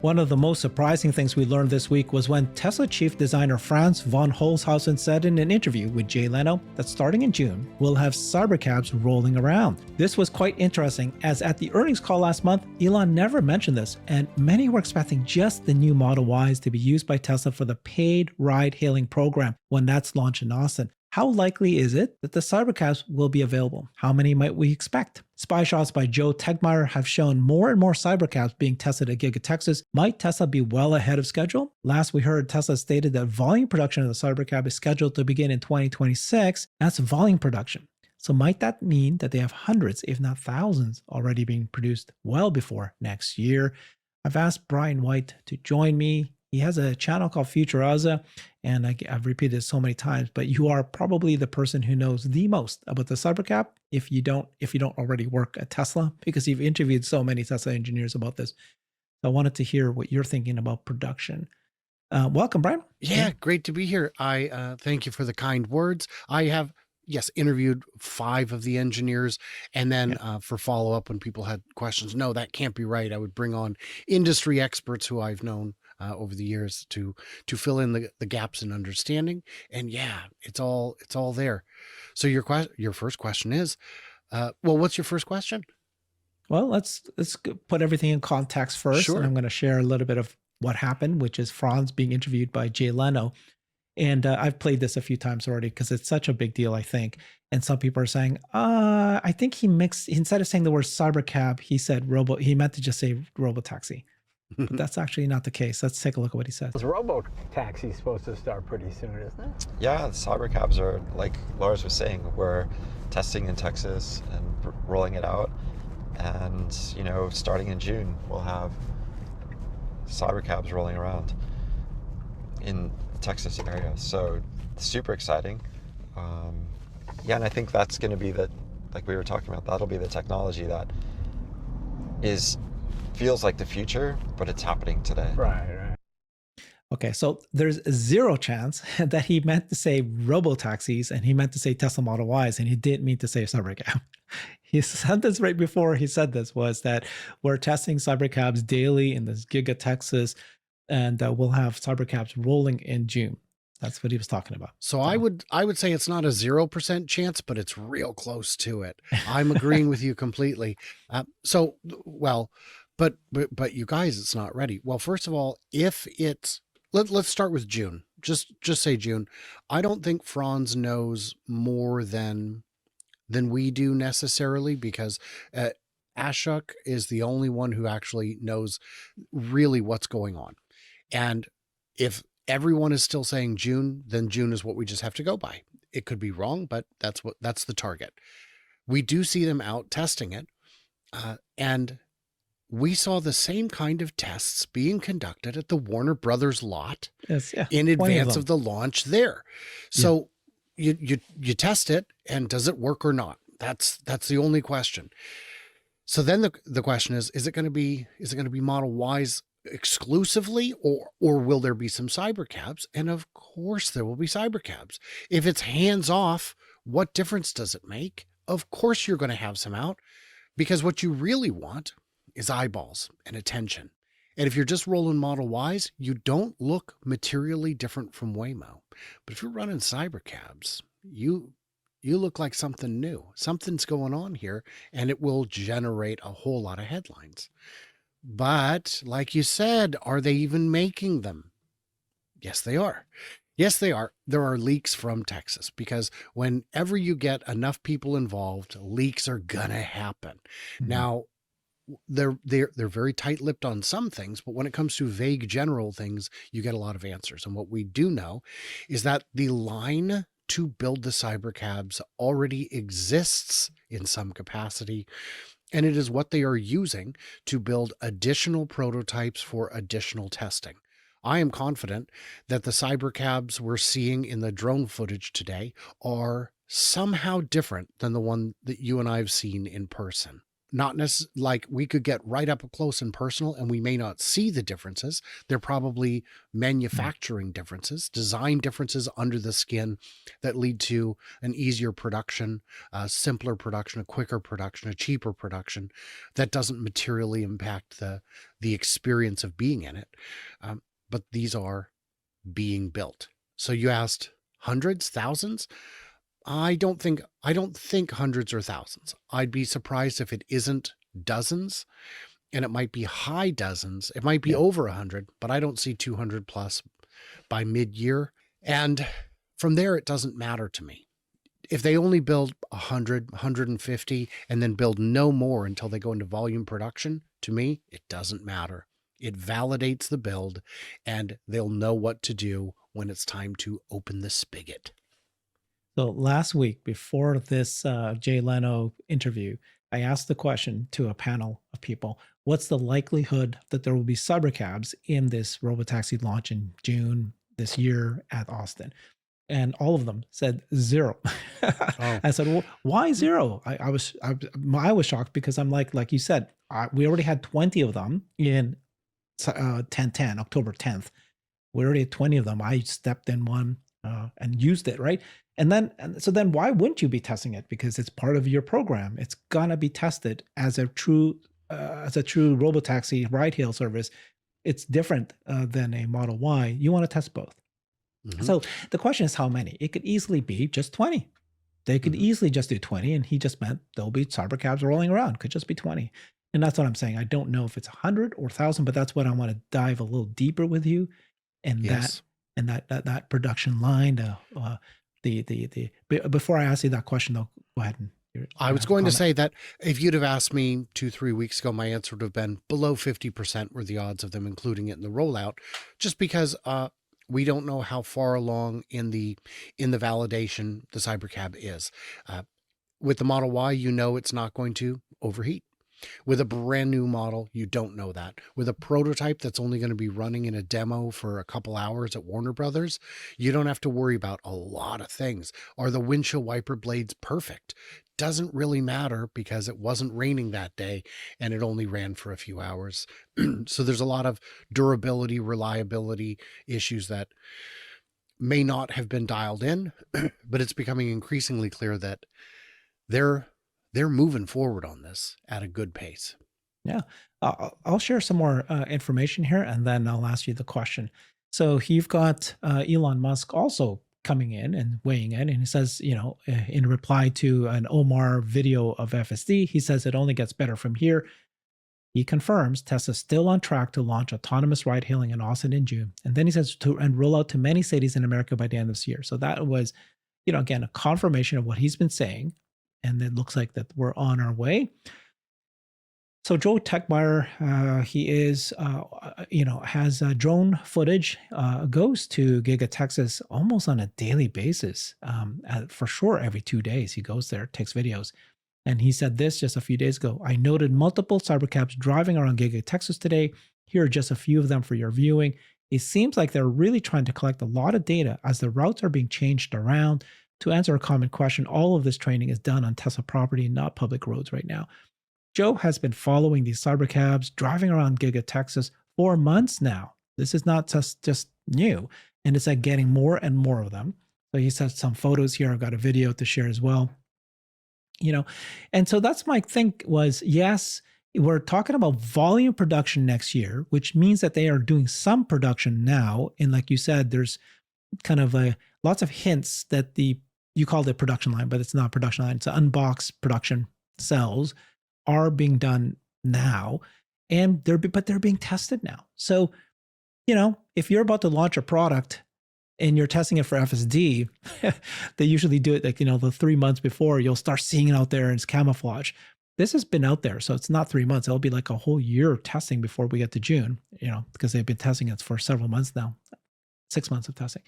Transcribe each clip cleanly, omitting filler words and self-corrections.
One of the most surprising things we learned this week was when Tesla chief designer Franz Von Holzhausen said in an interview with Jay Leno that starting in June, we'll have Cybercabs rolling around. This was quite interesting, as at the earnings call last month, Elon never mentioned this, and many were expecting just the new Model Ys to be used by Tesla for the paid ride-hailing program when that's launched in Austin. How likely is it that the Cybercabs will be available? How many might we expect? Spy shots by Joe Tegmeyer have shown more and more Cybercabs being tested at Giga Texas. Might Tesla be well ahead of schedule? Last we heard, Tesla stated that volume production of the Cybercab is scheduled to begin in 2026. That's volume production. So might that mean that they have hundreds, if not thousands, already being produced well before next year? I've asked Brian White to join me. He has a channel called FutureAza, and I've repeated it so many times, but you are probably the person who knows the most about the Cybercab if you don't already work at Tesla, because you've interviewed so many Tesla engineers about this. So I wanted to hear what you're thinking about production. Welcome, Brian. Yeah, great to be here. I thank you for the kind words. I have, yes, interviewed 5 of the engineers, and then for follow-up when people had questions, no, that can't be right. I would bring on industry experts who I've known over the years to fill in the gaps in understanding. And yeah, it's all there. So your first question is, well, what's your first question? Well, let's put everything in context first. Sure. And I'm going to share a little bit of what happened, which is Franz being interviewed by Jay Leno. And I've played this a few times already because it's such a big deal, I think. And some people are saying, I think he mixed, instead of saying the word cybercab, he meant to just say robotaxi. But that's actually not the case. Let's take a look at what he says. This robo-taxi is supposed to start pretty soon, isn't it? Yeah, the Cybercabs are, like Lars was saying, we're testing in Texas and rolling it out. And, starting in June, we'll have Cybercabs rolling around in the Texas area. So super exciting. Yeah, and I think that's going to be like we were talking about, that'll be the technology that feels like the future, but it's happening today. Right. Okay, so there's 0 chance that he meant to say robo-taxis and he meant to say Tesla Model Ys and he didn't mean to say Cybercab. He said this right before he said this, was that we're testing Cybercabs daily in this Giga Texas, and we'll have Cybercabs rolling in June. That's what he was talking about. So I would say it's not a 0% chance, but it's real close to it. I'm agreeing with you completely. But you guys, it's not ready. Well, first of all, if it's, let's start with June. Just say June. I don't think Franz knows more than we do necessarily, because Ashok is the only one who actually knows really what's going on. And if everyone is still saying June, then June is what we just have to go by. It could be wrong, but that's the target. We do see them out testing it. And we saw the same kind of tests being conducted at the Warner Brothers lot in advance of the launch there. So you test it, and does it work or not? That's the only question. So then the question is it going to be Model Ys exclusively, or will there be some Cybercabs? And of course there will be Cybercabs. If it's hands off, what difference does it make? Of course you're going to have some out, because what you really want is eyeballs and attention. And if you're just rolling Model Ys, you don't look materially different from Waymo. But if you're running Cybercabs, you look like something new. Something's going on here, and it will generate a whole lot of headlines. But like you said, are they even making them? Yes, they are. Yes, they are. There are leaks from Texas, because whenever you get enough people involved, leaks are gonna happen. Mm-hmm. Now, they're very tight-lipped on some things, but when it comes to vague general things, you get a lot of answers. And what we do know is that the line to build the Cybercabs already exists in some capacity, and it is what they are using to build additional prototypes for additional testing. I am confident that the Cybercabs we're seeing in the drone footage today are somehow different than the one that you and I have seen in person. like we could get right up close and personal and we may not see the differences. They're probably manufacturing differences, design differences under the skin that lead to an easier production, a simpler production, a quicker production, a cheaper production that doesn't materially impact the experience of being in it. But these are being built. So you asked hundreds, thousands? I don't think hundreds or thousands. I'd be surprised if it isn't dozens, and it might be high dozens. It might be over 100, but I don't see 200 plus by mid-year. And from there, it doesn't matter to me. If they only build 100, 150, and then build no more until they go into volume production, to me, it doesn't matter. It validates the build, and they'll know what to do when it's time to open the spigot. So last week, before this Jay Leno interview, I asked the question to a panel of people, what's the likelihood that there will be Cybercabs in this robotaxi launch in June this year at Austin? And all of them said 0. I said, well, why 0? I was shocked because I'm like you said, we already had 20 of them in 10/10, October 10th. We already had 20 of them. I stepped in one and used it, right? So then why wouldn't you be testing it? Because it's part of your program. It's gonna be tested as a true robotaxi ride-hail service. It's different than a Model Y. You want to test both. Mm-hmm. So the question is how many? It could easily be just 20. They could easily just do 20, and he just meant there'll be Cybercabs rolling around. Could just be 20. And that's what I'm saying. I don't know if it's 100 or 1,000, but that's what I want to dive a little deeper with you. And that production line, before I ask you that question though, go ahead. I was going to say that if you'd have asked me 2-3 weeks ago, my answer would have been below 50% were the odds of them including it in the rollout, just because we don't know how far along in the validation the Cybercab is. With the Model Y, it's not going to overheat. With a brand new model, you don't know that. With a prototype that's only going to be running in a demo for a couple hours at Warner Brothers, you don't have to worry about a lot of things. Are the windshield wiper blades perfect? Doesn't really matter because it wasn't raining that day and it only ran for a few hours. So there's a lot of durability, reliability issues that may not have been dialed in, but it's becoming increasingly clear that they're moving forward on this at a good pace. Yeah. I'll share some more information here, and then I'll ask you the question. So you've got Elon Musk also coming in and weighing in, and he says, in reply to an Omar video of FSD, he says it only gets better from here. He confirms Tesla's still on track to launch autonomous ride-hailing in Austin in June. And then he says and roll out to many cities in America by the end of this year. So that was, again, a confirmation of what he's been saying. And it looks like that we're on our way. So Joe Techmeyer, he is, has drone footage, goes to Giga Texas almost on a daily basis. For sure, every 2 days he goes there, takes videos. And he said this just a few days ago. I noted multiple Cybercabs driving around Giga Texas today. Here are just a few of them for your viewing. It seems like they're really trying to collect a lot of data as the routes are being changed around. To answer a common question, all of this training is done on Tesla property, not public roads right now. Joe has been following these Cybercabs, driving around Giga Texas for months now. This is not just new, and it's like getting more and more of them. So he said some photos here. I've got a video to share as well. And so that's my think was, yes, we're talking about volume production next year, which means that they are doing some production now. And like you said, there's kind of lots of hints that you called it production line, but it's not production line. It's an unboxed production cells are being done now, and they're being tested now. So, if you're about to launch a product and you're testing it for FSD, they usually do it like, the 3 months before. You'll start seeing it out there and it's camouflage. This has been out there, so it's not 3 months. It'll be like a whole year of testing before we get to June, because they've been testing it for several months now, 6 months of testing.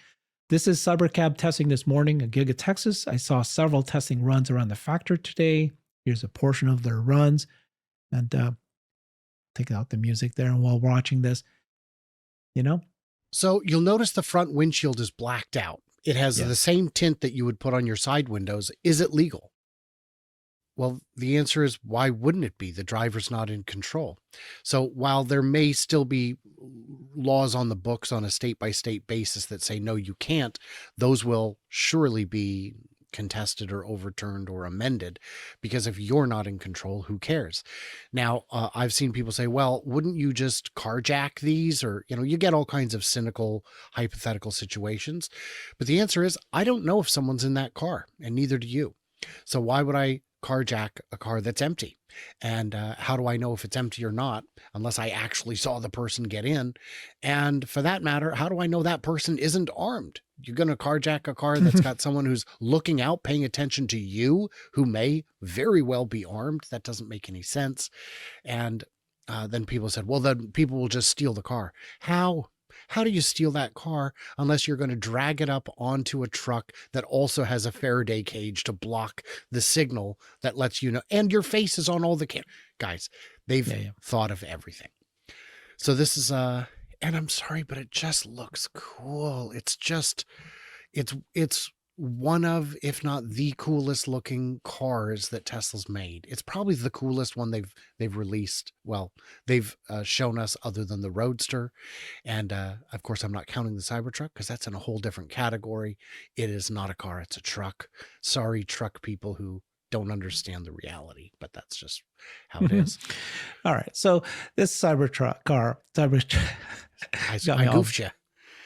This is Cybercab testing this morning at Giga Texas. I saw several testing runs around the factory today. Here's a portion of their runs. And take out the music there while watching this, So you'll notice the front windshield is blacked out. It has the same tint that you would put on your side windows. Is it legal? Well, the answer is, why wouldn't it be? The driver's not in control. So while there may still be laws on the books on a state-by-state basis that say, no, you can't, those will surely be contested or overturned or amended, because if you're not in control, who cares? Now, I've seen people say, well, wouldn't you just carjack these? Or, you get all kinds of cynical, hypothetical situations. But the answer is, I don't know if someone's in that car, and neither do you. So why would I carjack a car that's empty? And how do I know if it's empty or not, unless I actually saw the person get in? And for that matter, how do I know that person isn't armed? You're going to carjack a car that's got someone who's looking out, paying attention to you, who may very well be armed. That doesn't make any sense. And then people said, well, then people will just steal the car. How? How do you steal that car unless you're going to drag it up onto a truck that also has a Faraday cage to block the signal that lets you know, and your face is on all the guys, they've thought of everything. So this is and I'm sorry, but it just looks cool. It's one of, if not the coolest looking cars that Tesla's made. It's probably the coolest one they've released. Well, they've shown us, other than the Roadster. And of course, I'm not counting the Cybertruck, because that's in a whole different category. It is not a car, it's a truck. Sorry, truck people who don't understand the reality, but that's just how it is. All right. So this Cybertruck car, I goofed you.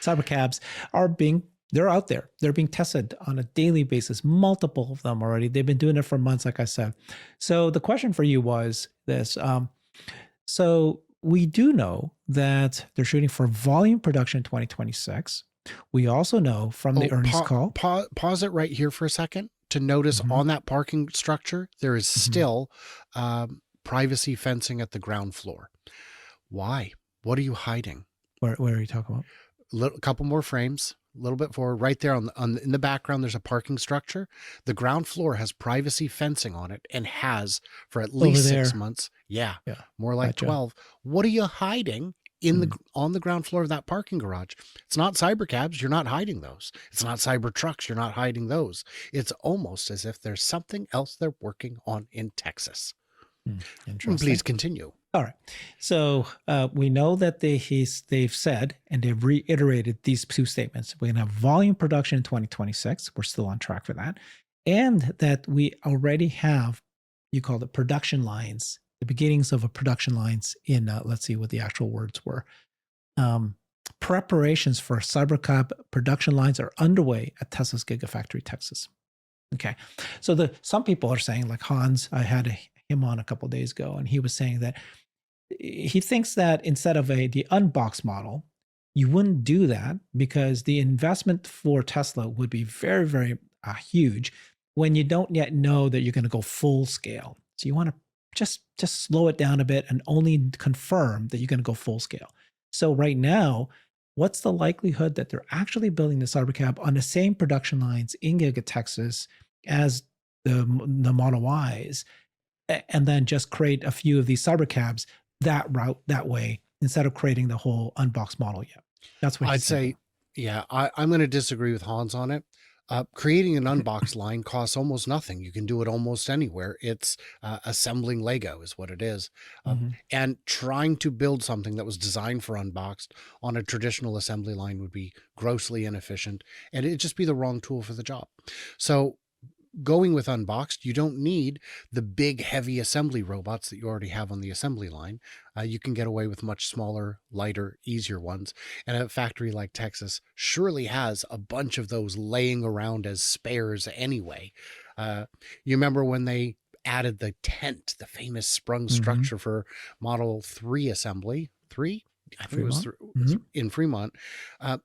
Cybercabs they're out there. They're being tested on a daily basis, multiple of them already. They've been doing it for months, like I said. So the question for you was this. So we do know that they're shooting for volume production in 2026. We also know from the earnings call. Pause it right here for a second to notice on that parking structure, there is still privacy fencing at the ground floor. Why? What are you hiding? Where are you talking about? A couple more frames. A little bit forward, right there in the background, there's a parking structure. The ground floor has privacy fencing on it, and has for at least 6 months. Yeah, more like 12. What are you hiding on the ground floor of that parking garage? It's not Cybercabs. You're not hiding those. It's not Cybertrucks. You're not hiding those. It's almost as if there's something else they're working on in Texas. Interesting. Please continue. All right. So we know that they've said, and they've reiterated these two statements. We're going to have volume production in 2026. We're still on track for that. And that we already have, you call it production lines, the beginnings of a production lines in, let's see what the actual words were. Preparations for Cybercab production lines are underway at Tesla's Gigafactory, Texas. Okay. So some people are saying, like Hans, I had him on a couple of days ago, and he was saying that he thinks that instead of the unboxed model, you wouldn't do that because the investment for Tesla would be very, very huge when you don't yet know that you're going to go full scale. So you want to just slow it down a bit and only confirm that you're going to go full scale. So right now, what's the likelihood that they're actually building the Cybercab on the same production lines in Giga Texas as the Model Ys, and then just create a few of these Cybercabs that way, instead of creating the whole unboxed model yet? That's what I'd say. Yeah, I'm going to disagree with Hans on it. Creating an unboxed line costs almost nothing. You can do it almost anywhere. It's assembling Lego is what it is. And trying to build something that was designed for unboxed on a traditional assembly line would be grossly inefficient, and it'd just be the wrong tool for the job. So going with unboxed, you don't need the big, heavy assembly robots that you already have on the assembly line. You can get away with much smaller, lighter, easier ones. And a factory like Texas surely has a bunch of those laying around as spares anyway. You remember when they added the tent, the famous sprung structure for Model 3 assembly? 3? I think it was in Fremont.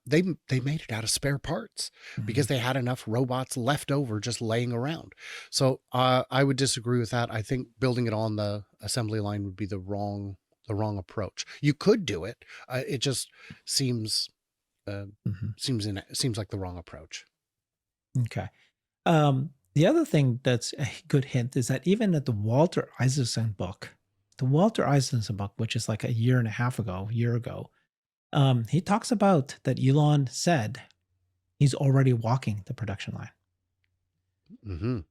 They made it out of spare parts because they had enough robots left over just laying around. So I would disagree with that. I think building it on the assembly line would be the wrong approach. You could do it. It just seems seems like the wrong approach. Okay. The other thing that's a good hint is that even at the Walter Isaacson book, which is like a year ago, he talks about that Elon said he's already walking the production line.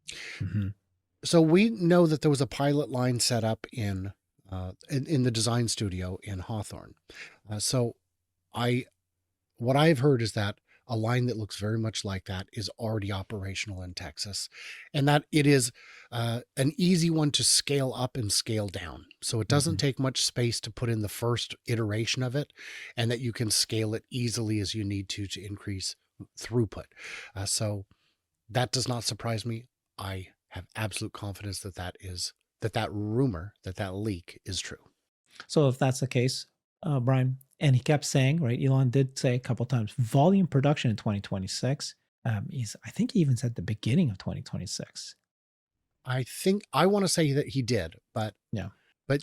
So we know that there was a pilot line set up in the design studio in Hawthorne. So what I've heard is that a line that looks very much like that is already operational in Texas, and that it is an easy one to scale up and scale down. So it doesn't take much space to put in the first iteration of it, and that you can scale it easily as you need to increase throughput. So that does not surprise me. I have absolute confidence that that rumor, that leak is true. So if that's the case, Brian, and he kept saying, right, Elon did say a couple times, volume production in 2026. I think he even said the beginning of 2026. I want to say that he did, but yeah.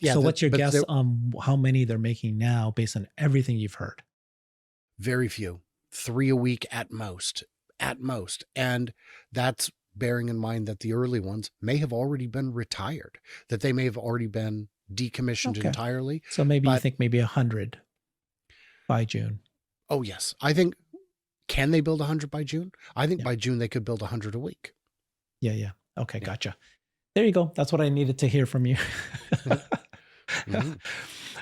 So what's your guess on how many they're making now based on everything you've heard? Very few, 3 a week at most. And that's bearing in mind that the early ones may have already been retired, that they may have already been decommissioned entirely. So maybe you think maybe 100 by June. Oh yes. I think, can they build 100 by June? I think by June they could build 100 a week. Yeah. Okay, gotcha. There you go. That's what I needed to hear from you.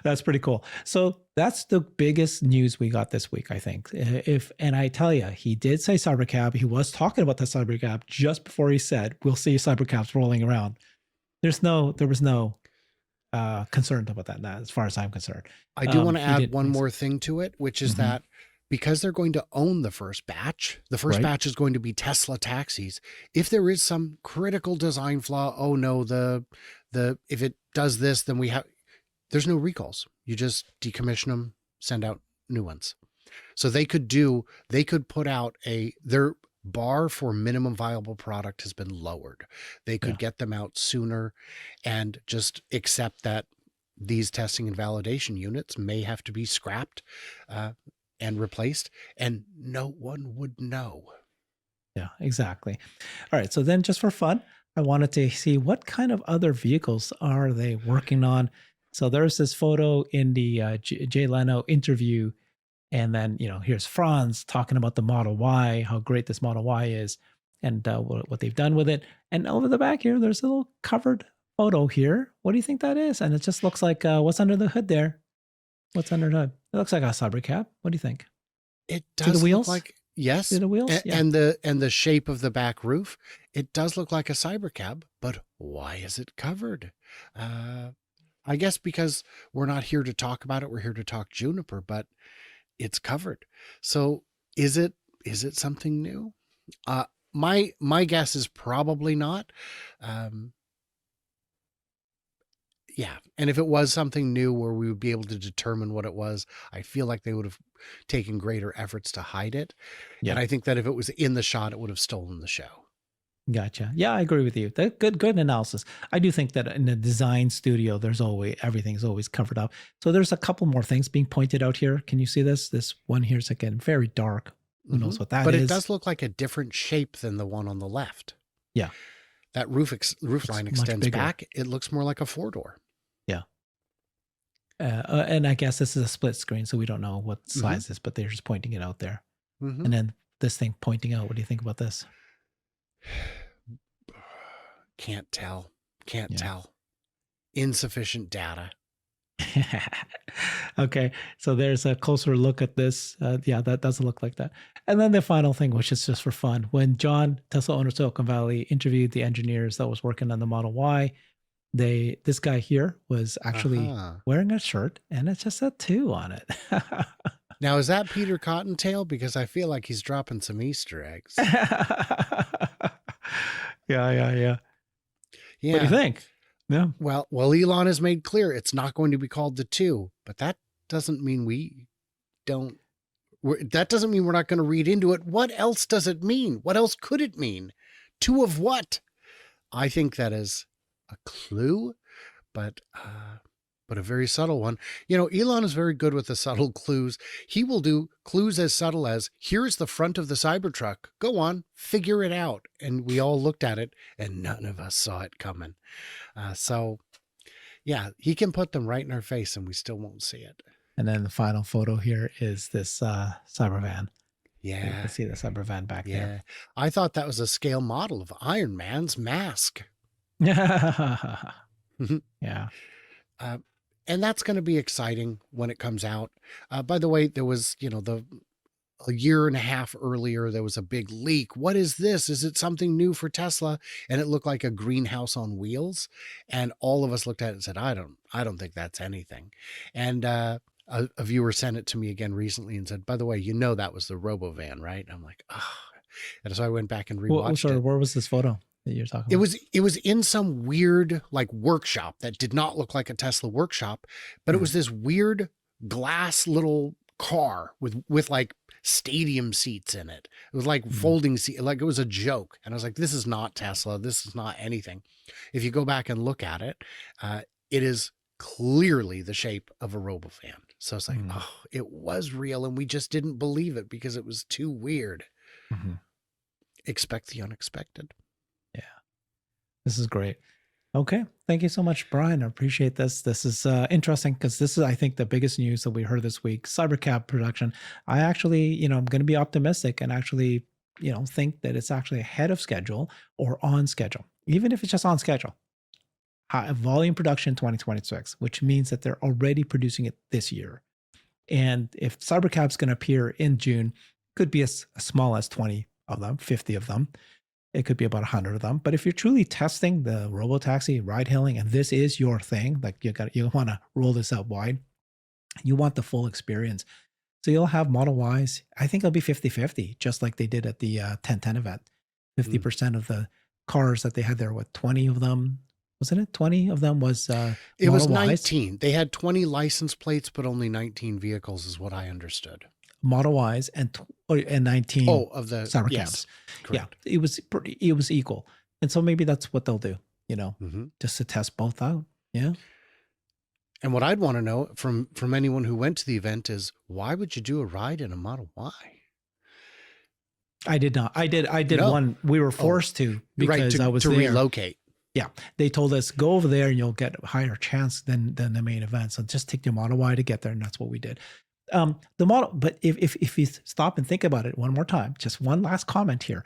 That's pretty cool. So that's the biggest news we got this week, I think. And I tell you, he did say Cybercab. He was talking about the Cybercab just before he said, we'll see Cybercabs rolling around. There was no concern about that, as far as I'm concerned. I do want to add one more thing to it, which is that because they're going to own the first batch is going to be Tesla taxis. If there is some critical design flaw, oh no, if it does this, then there's no recalls. You just decommission them, send out new ones. So they could put out their bar for minimum viable product has been lowered. They could get them out sooner and just accept that these testing and validation units may have to be scrapped and replaced, and no one would know. Yeah, exactly. All right. So then just for fun, I wanted to see what kind of other vehicles are they working on. So there's this photo in the Jay Leno interview. And then, here's Franz talking about the Model Y, how great this Model Y is, and what they've done with it. And over the back here, there's a little covered photo here. What do you think that is? And it just looks like, what's under the hood there? What's under the hood? It looks like a Cybercab. What do you think? It does look like, yes. See the wheels? And the shape of the back roof, it does look like a Cybercab, but why is it covered? I guess because we're not here to talk about it. We're here to talk Juniper, but it's covered. So is it something new? My guess is probably not. Yeah. And if it was something new where we would be able to determine what it was, I feel like they would have taken greater efforts to hide it. Yeah. And I think that if it was in the shot, it would have stolen the show. Gotcha. Yeah, I agree with you. Good analysis. I do think that in a design studio, everything's always covered up. So there's a couple more things being pointed out here. Can you see this? This one here is again very dark. Who knows what that is? But it does look like a different shape than the one on the left. Yeah. That roof line extends back. It looks more like a 4-door. Yeah. And I guess this is a split screen, so we don't know what size it is, but they're just pointing it out there. And then this thing pointing out. What do you think about this? Can't tell. Insufficient data. Okay, so there's a closer look at this. That doesn't look like that. And then the final thing, which is just for fun, when John, Tesla owner Silicon Valley, interviewed the engineers that was working on the Model Y, this guy here was actually wearing a shirt, and it just said 2 on it. Now, is that Peter Cottontail? Because I feel like he's dropping some Easter eggs. Yeah. What do you think? Yeah. Well, Elon has made clear it's not going to be called the 2, but that doesn't mean that doesn't mean we're not going to read into it. What else does it mean? What else could it mean? 2 of what? I think that is a clue, but a very subtle one. Elon is very good with the subtle clues. He will do clues as subtle as, here's the front of the Cybertruck. Go on, figure it out. And we all looked at it and none of us saw it coming. So yeah, he can put them right in our face and we still won't see it. And then the final photo here is this Cybervan. Yeah. You can see the Cybervan back there. I thought that was a scale model of Iron Man's mask. Yeah. Mhm. Yeah. Uh, and that's going to be exciting when it comes out. By the way, there was, a year and a half earlier, there was a big leak. What is this? Is it something new for Tesla? And it looked like a greenhouse on wheels. And all of us looked at it and said, I don't think that's anything. And a viewer sent it to me again recently and said, by the way, that was the RoboVan, right? I'm like, oh. And so I went back and rewatched Sorry, it. where was this photo that you're talking It about? was in some weird like workshop that did not look like a Tesla workshop, but it was this weird glass little car with like stadium seats in it. It was like folding seat, like it was a joke. And I was like, this is not Tesla. This is not anything. If you go back and look at it, it is clearly the shape of a RoboVan. So it's like, oh, it was real, and we just didn't believe it because it was too weird. Expect the unexpected. Yeah. This is great. Okay. Thank you so much, Brian. I appreciate this. This is interesting because this is, I think, the biggest news that we heard this week. Cybercab production. I actually, I'm going to be optimistic and actually, think that it's actually ahead of schedule or on schedule, even if it's just on schedule. Volume production 2026, which means that they're already producing it this year. And if Cybercab's going to appear in June, could be as small as 20 of them, 50 of them. It could be about 100 of them. But if you're truly testing the robotaxi, ride hailing, and this is your thing, like you want to roll this out wide, you want the full experience. So you'll have Model Ys. I think it'll be 50-50, just like they did at the 1010 event. 50% of the cars that they had there, 20 of them, wasn't it? 20 of them was it was Model 19. Ys. They had 20 license plates, but only 19 vehicles is what I understood. Model Ys and 19 of the Cybercabs. Yes, yeah, it was equal. And so maybe that's what they'll do, just to test both out. Yeah. And what I'd want to know from anyone who went to the event is, why would you do a ride in a Model Y? I did not. I did No. one. We were forced to because I was to there. relocate. Yeah. They told us, go over there and you'll get a higher chance than the main event. So just take your Model Y to get there. And that's what we did. The model, but if you stop and think about it one more time, just one last comment here.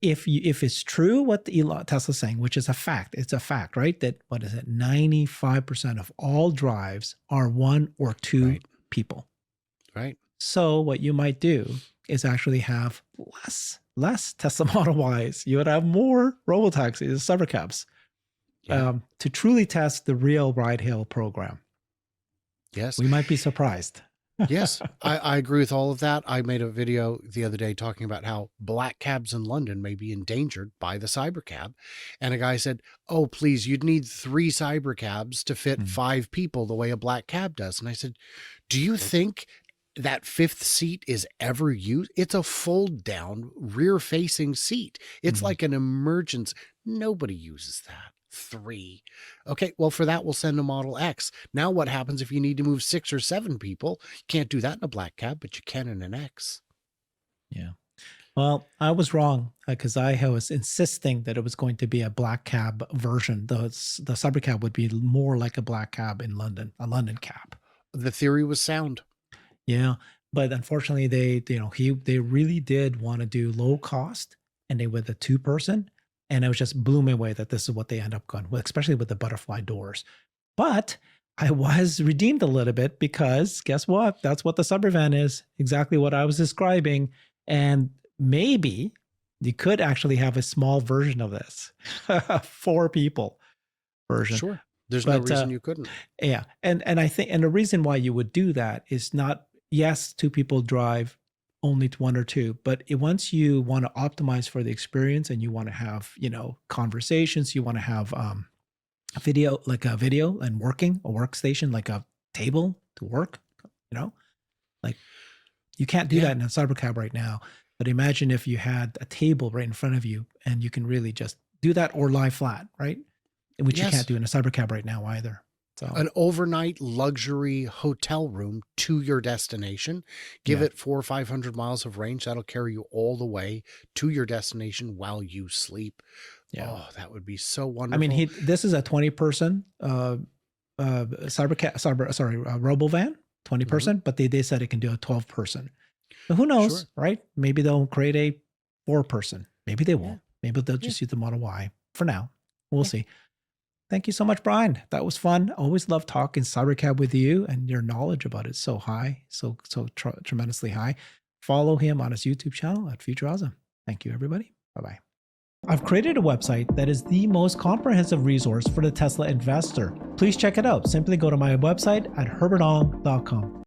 If it's true what Tesla's saying, which is a fact, it's a fact, right? That 95% of all drives are one or two people. Right. So what you might do is actually have less Tesla Model Ys. You would have more robotaxis, Cybercabs, to truly test the real ride hail program. Yes. We might be surprised. Yes, I agree with all of that. I made a video the other day talking about how black cabs in London may be endangered by the Cybercab. And a guy said, oh, please, you'd need 3 Cybercabs to fit 5 people the way a black cab does. And I said, do you think that 5th seat is ever used? It's a fold down rear facing seat. It's like an emergency. Nobody uses that. 3. Okay, well, for that, we'll send a Model X. Now what happens if you need to move 6 or 7 people? You can't do that in a black cab, but you can in an X. Yeah. Well, I was wrong because I was insisting that it was going to be a black cab version. The Cybercab would be more like a black cab in London, a London cab. The theory was sound. Yeah, but unfortunately, they really did want to do low cost, and they went a 2-person. And it was just blew me away that this is what they end up going with, especially with the butterfly doors. But I was redeemed a little bit because guess what? That's what the Cybervan is. Exactly what I was describing. And maybe you could actually have a small version of this, 4 people version. Sure. There's no reason you couldn't. Yeah. And I think, and the reason why you would do that is not, yes, 2 people drive only to 1 or 2, but once you want to optimize for the experience and you want to have, conversations, you want to have a video and working, a workstation, like a table to work, like you can't do that in a Cybercab right now. But imagine if you had a table right in front of you and you can really just do that or lie flat, right? Which you can't do in a Cybercab right now either. So an overnight luxury hotel room to your destination, give it 400 or 500 miles of range. That'll carry you all the way to your destination while you sleep. Yeah. Oh, that would be so wonderful. I mean, this is a 20-person RoboVan, 20-person, but they said it can do a 12-person. But who knows, right? Maybe they'll create a 4-person. Maybe they won't. Maybe they'll just use the Model Y for now. We'll see. Thank you so much, Brian. That was fun. Always love talking Cybercab with you, and your knowledge about it is so high, so tremendously high. Follow him on his YouTube channel at FutureAza. Thank you, everybody. Bye-bye. I've created a website that is the most comprehensive resource for the Tesla investor. Please check it out. Simply go to my website at herbertong.com.